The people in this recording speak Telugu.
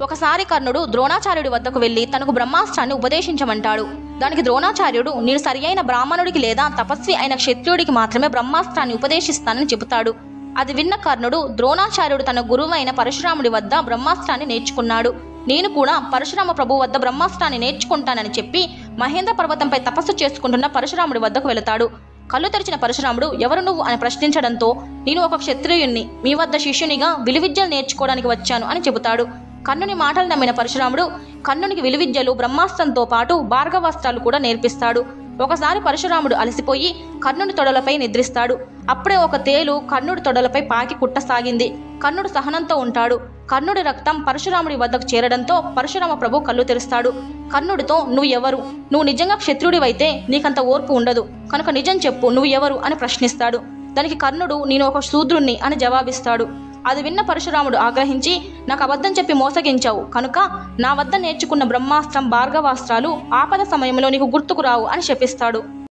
ఒకసారి కర్ణుడు ద్రోణాచార్యుడి వద్దకు వెళ్లి తనకు బ్రహ్మాస్త్రాన్ని ఉపదేశించమంటాడు. దానికి ద్రోణాచార్యుడు నేను సరి అయిన బ్రాహ్మణుడికి లేదా తపస్వి అయిన క్షత్రియుడికి మాత్రమే బ్రహ్మాస్త్రాన్ని ఉపదేశిస్తానని చెబుతాడు. అది విన్న కర్ణుడు ద్రోణాచార్యుడు తన గురువు అయిన పరశురాముడి వద్ద బ్రహ్మాస్త్రాన్ని నేర్చుకున్నాడు. నేను కూడా పరశురామ ప్రభు వద్ద బ్రహ్మాస్త్రాన్ని నేర్చుకుంటానని చెప్పి మహేంద్ర పర్వతంపై తపస్సు చేసుకుంటున్న పరశురాముడి వద్దకు వెళతాడు. కళ్ళు తెరిచిన పరశురాముడు ఎవరు నువ్వు అని ప్రశ్నించడంతో నేను ఒక క్షత్రియుణ్ణి, మీ వద్ద శిష్యునిగా విలువిద్యలు నేర్చుకోవడానికి వచ్చాను అని చెబుతాడు. కర్ణుని మాటలు నమ్మిన పరశురాముడు కర్ణునికి విలువిద్యలు బ్రహ్మాస్త్రంతో పాటు భార్గవాస్త్రాలు కూడా నేర్పిస్తాడు. ఒకసారి పరశురాముడు అలసిపోయి కర్ణుని తొడలపై నిద్రిస్తాడు. అప్పుడే ఒక తేలు కర్ణుడి తొడలపై పాకి కుట్టసాగింది. కర్ణుడు సహనంతో ఉంటాడు. కర్ణుడి రక్తం పరశురాముడి వద్దకు చేరడంతో పరశురామ ప్రభు కళ్ళు తెరుస్తాడు. కర్ణుడితో నువ్వు ఎవరు? నువ్వు నిజంగా క్షత్రుడివైతే నీకంత ఓర్పు ఉండదు, కనుక నిజం చెప్పు, నువ్వు ఎవరు అని ప్రశ్నిస్తాడు. దానికి కర్ణుడు నేను ఒక శూద్రుణ్ణి అని జవాబిస్తాడు. అది విన్న పరశురాముడు ఆగ్రహించి నాకు అబద్ధం చెప్పి మోసగించావు, కనుక నా వద్ద నేర్చుకున్న బ్రహ్మాస్త్రం భార్గవాస్త్రాలు ఆపద సమయంలో నీకు గుర్తుకు రావు అని శపిస్తాడు.